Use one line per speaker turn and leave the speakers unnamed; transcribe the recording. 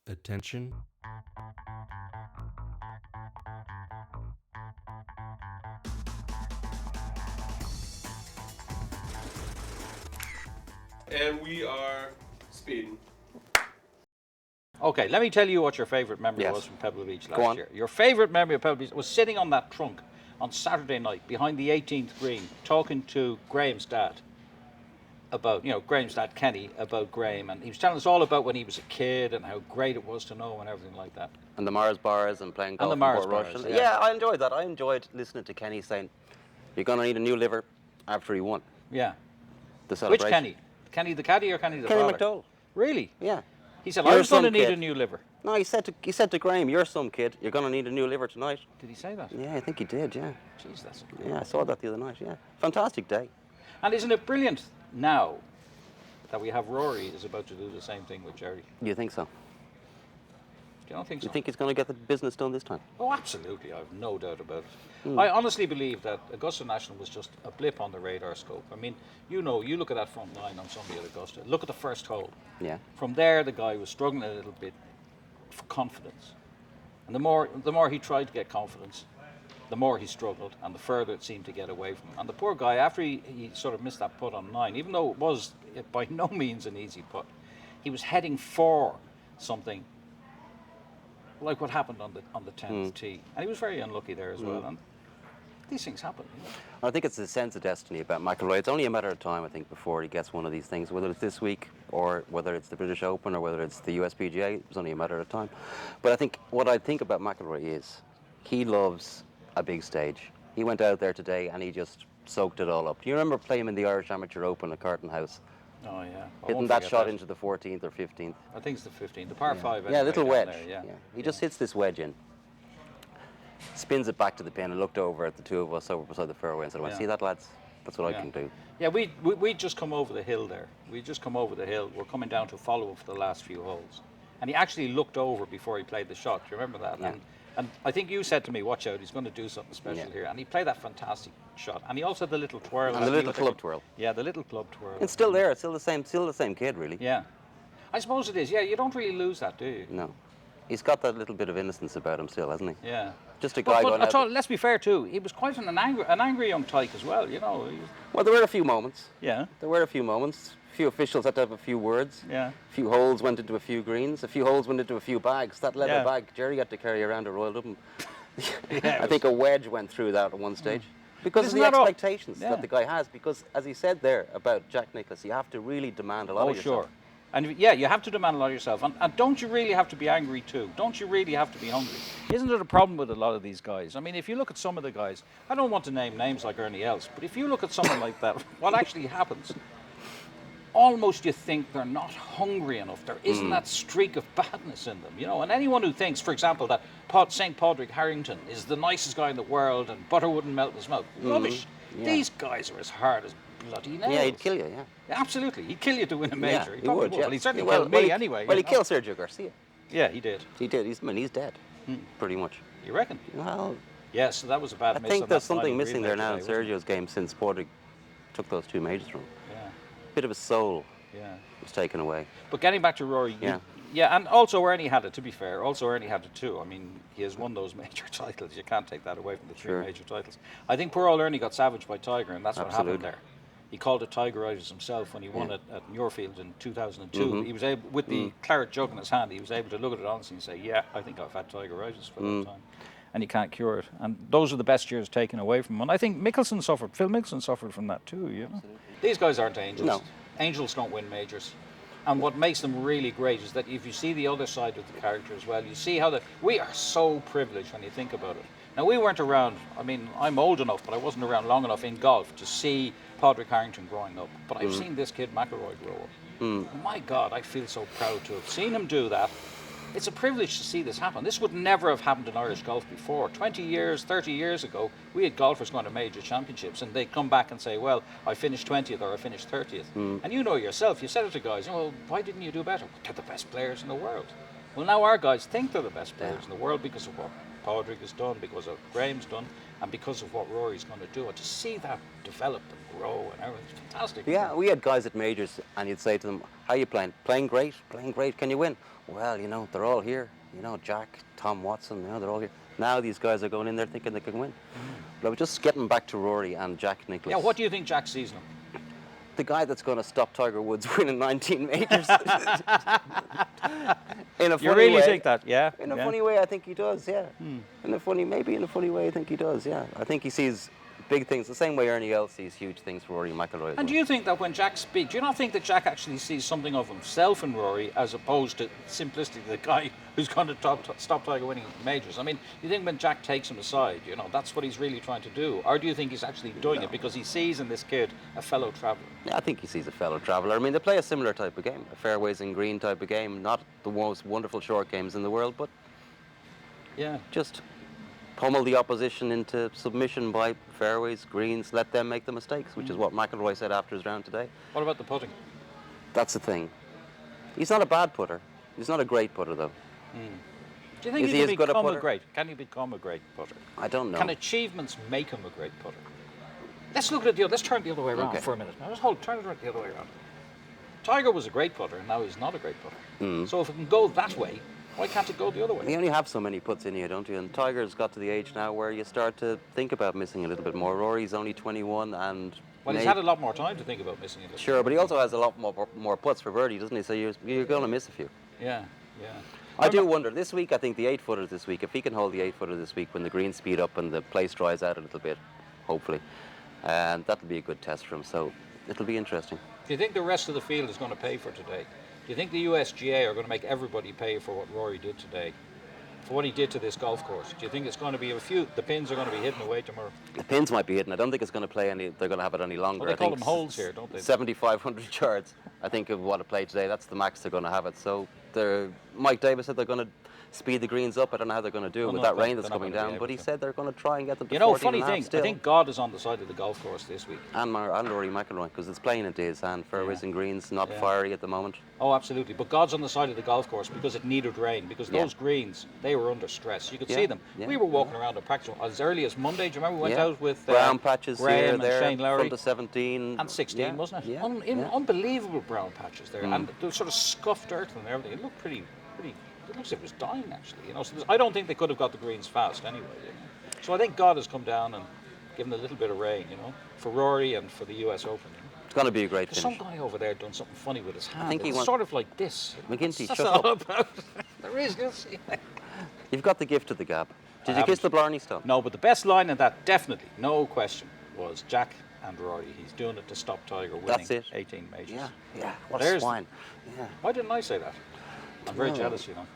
Attention.
And we are speeding.
Okay, let me tell you what your favourite memory
Yes.
was from Pebble Beach
Go
last
on.
year. Your favourite memory of Pebble Beach was sitting on that trunk on Saturday night behind the 18th green, talking to Graham's dad about, Graham's dad, Kenny, about Graham. And he was telling us all about when he was a kid and how great it was to know and everything like that.
And the Mars bars and playing golf
the
in
Mars
Port
bars,
Russian.
yeah.
Yeah, I enjoyed that. I enjoyed listening to Kenny saying, "You're going to need a new liver after he won
Yeah.
the
Which
celebration."
Kenny? Kenny the caddy or Kenny the
Kenny
father?
McDowell.
Really?
Yeah.
He said,
You're
I was going to
some
need
kid.
a new liver.
No, he said to Graham, "You're some kid. You're going to need a new liver tonight."
Did he say that?
Yeah, I think he did. Yeah.
Jeez, that's
Yeah, I saw that the other night. Yeah. Fantastic day.
And isn't it brilliant now that we have Rory is about to do the same thing with Jerry?
You think so?
Do you not think so?
You think he's going to get the business done this time?
Oh, absolutely. I have no doubt about it. I honestly believe that Augusta National was just a blip on the radar scope. I mean, you look at that front line on Sunday at Augusta. Look at the first hole.
Yeah.
From there, the guy was struggling a little bit for confidence. And the more he tried to get confidence, the more he struggled and the further it seemed to get away from him. And the poor guy, after he sort of missed that putt on 9, even though it was by no means an easy putt, he was heading for something like what happened on the 10th tee. And he was very unlucky there as well. And these things happen.
I think it's a sense of destiny about McIlroy. It's only a matter of time, I think, before he gets one of these things, whether it's this week or whether it's the British Open or whether it's the USPGA. It's only a matter of time. But I think what I think about McIlroy is he loves a big stage. He went out there today and he just soaked it all up. Do you remember playing him in the Irish Amateur Open at Carton House?
Oh, yeah. I
Hitting
won't
that
forget
shot into the 14th or 15th.
I think it's the 15th, the par 5.
Yeah,
anyway,
little
down
wedge.
there, yeah.
He just hits this wedge in, spins it back to the pin, and looked over at the two of us over beside the fairway and said, "Well,
Yeah.
see that, lads? That's what
Yeah.
I can do."
Yeah, we just come over the hill there. We just come over the hill. We're coming down to follow up for the last few holes. And he actually looked over before he played the shot. Do you remember that?
Yeah.
And I think you said to me, watch out, he's going to do something special
Yeah.
here. And he played that fantastic shot. And he also had the little twirl.
And the little club twirl.
Yeah, the little club twirl.
It's still there. It's still the same kid, really.
Yeah. I suppose it is. Yeah, you don't really lose that, do you?
No, he's got that little bit of innocence about him still, hasn't he?
Yeah.
Just a guy going
But
out.
let's be fair too. He was quite an angry young tyke as well. He was,
Well, there were a few moments.
yeah.
There were a few moments. A few officials had to have a few words.
Yeah.
A few holes went into a few greens. A few holes went into a few bags. That leather
Yeah.
bag, Jerry had to carry around a Royal Dublin.
Yeah,
I think a wedge went through that at one stage. Because
Isn't
of the
that all?
expectations
Yeah.
that the guy has. Because, as he said there about Jack Nicklaus, you have to really demand a lot
Oh,
of yourself.
sure. And yeah, you have to demand a lot of yourself. And don't you really have to be angry too? Don't you really have to be hungry? Isn't it a problem with a lot of these guys? I mean, if you look at some of the guys, I don't want to name names like Ernie Els, but if you look at someone like that, what actually happens, almost you think they're not hungry enough. There isn't that streak of badness in them, And anyone who thinks, for example, that St. Padraig Harrington is the nicest guy in the world and butter wouldn't melt in his mouth, rubbish.
Yeah.
These guys are as hard as bloody nails.
Yeah, he'd kill you, yeah.
Absolutely. He'd kill you to win a major.
Yeah, he
probably
would, yeah.
Well, he certainly
Yeah,
killed me anyway.
Well, he
you know.
killed Sergio Garcia.
Yeah, he did.
He did. He's dead, pretty much.
You reckon?
Well,
Yeah, so that was a bad
I
miss
think
on
there's
that final
something missing
relay
there now in
today, wasn't
Sergio's game since Padraig took those two majors from him.
it? Yeah,
Bit of his soul
yeah.
was taken away.
But getting back to Rory,
Yeah.
yeah, and also Ernie had it, to be fair. Also Ernie had it too. I mean, he has won those major titles. You can't take that away from the three
Sure.
major titles. I think poor old Ernie got savaged by Tiger, and that's what happened
Absolutely.
there. He called it Tigeritis himself when he won it at Muirfield in 2002. He was able, with the claret jug in his hand, he was able to look at it honestly and say, yeah, I think I've had Tigeritis for that time. And you can't cure it. And those are the best years taken away from him. And I think Phil Mickelson suffered from that too, These guys aren't angels.
No.
Angels don't win majors. And what makes them really great is that if you see the other side of the character as well, you see how we are so privileged when you think about it. Now, we weren't around, I mean, I'm old enough, but I wasn't around long enough in golf to see Padraig Harrington growing up. But I've seen this kid McIlroy grow up. My God, I feel so proud to have seen him do that. It's a privilege to see this happen. This would never have happened in Irish golf before. 20 years, 30 years ago, we had golfers going to major championships and they'd come back and say, well, I finished 20th or I finished 30th. And you know yourself, you said it to guys, well, why didn't you do better? They're the best players in the world. Well, now our guys think they're the best players in the world because of what Padraig has done, because of what Graham's done, and because of what Rory's going to do. And to see that develop and grow and everything, it's fantastic.
Yeah, we had guys at majors, and you'd say to them, "How you playing? Playing great, playing great. Can you win?" Well, you know, they're all here. You know, Jack, Tom Watson, you know, they're all here. Now these guys are going in there thinking they can win. But I was just getting back to Rory and Jack Nicklaus.
Yeah, what do you think Jack sees in him?
The guy that's going to stop Tiger Woods winning 19 majors. In a funny
You really
way.
think that? Yeah.
In a
yeah.
funny way, I think he does, yeah. Maybe in a funny way, I think he does, yeah. I think he sees big things, the same way Ernie Els sees huge things for Rory McIlroy.
And do you think that when Jack speaks, do you not think that Jack actually sees something of himself in Rory as opposed to simplistically the guy who's going to stop Tiger winning majors? I mean, do you think when Jack takes him aside, you know, that's what he's really trying to do? Or do you think he's actually doing it because he sees in this kid a fellow traveller?
Yeah, I think he sees a fellow traveller. I mean, they play a similar type of game, a fairways and green type of game, not the most wonderful short games in the world, but
Yeah.
just pummel the opposition into submission by fairways, greens, let them make the mistakes, which is what McIlroy said after his round today.
What about the putting?
That's the thing. He's not a bad putter. He's not a great putter, though.
Do you think
Is
he
he
can
as good a
become a
putter?
great? Can he become a great putter?
I don't know.
Can achievements make him a great putter? Let's look at it the other. Let's turn it the other way around
Okay.
for a minute. Now, turn it the other way around. Tiger was a great putter, and now he's not a great putter. So if it can go that way, why can't it go the other way?
You only have so many puts in you, don't you? And Tiger's got to the age now where you start to think about missing a little bit more. Rory's only 21 and...
Well, he's had a lot more time to think about missing it.
Sure, but he also has a lot more putts for birdie, doesn't he? So you're going to miss a few.
Yeah.
I do wonder, this week, I think the 8-footer this week, if he can hold the 8-footer this week when the greens speed up and the place dries out a little bit, hopefully, and that'll be a good test for him. So it'll be interesting.
Do you think the rest of the field is going to pay for today? Do you think the USGA are going to make everybody pay for what Rory did today? For what he did to this golf course? Do you think it's going to be the pins are going to be hidden away tomorrow?
The pins might be hidden. I don't think it's going to play they're going to have it any longer.
Well, they
I
call
think
them holes here, don't they?
7,500 yards, I think, of what it played today. That's the max they're going to have it. So Mike Davis said they're going to speed the greens up. I don't know how they're going to do it with that rain that's coming down, but he said they're going to try and get them to 14
funny
and a half
thing,
still.
I think God is on the side of the golf course this week.
And Rory McIlroy, because it's playing into his hand. Fairways and greens, not fiery at the moment.
Oh, absolutely. But God's on the side of the golf course because it needed rain, because those greens, they were under stress. You could see them.
Yeah.
We were walking around the practice as early as Monday. Do you remember we went out with
brown patches
Graham
here,
and Shane Lowry?
front of 17.
And 16, wasn't it?
Yeah.
Unbelievable brown patches there. And there was sort of scuffed earth and everything. It looked pretty, it looks like it was dying actually. You know, so I don't think they could have got the greens fast anyway. You know? So I think God has come down and given a little bit of rain, you know, for Rory and for the US Open. You know?
It's going to be a great
There's
finish.
some guy over there doing something funny with his hand.
think he
It's
wants-
sort of like this.
McGinty,
That's
shut
all
up.
about. There is, you'll see.
You've got the gift of the gab. Did
I
you kiss
haven't.
the Blarney Stone?
No, but the best line in that, definitely, no question, was Jack and Rory. He's doing it to stop Tiger winning
That's it.
18 majors.
Yeah. What
There's-
a swine. Yeah.
Why didn't I say that? I'm very jealous, you know.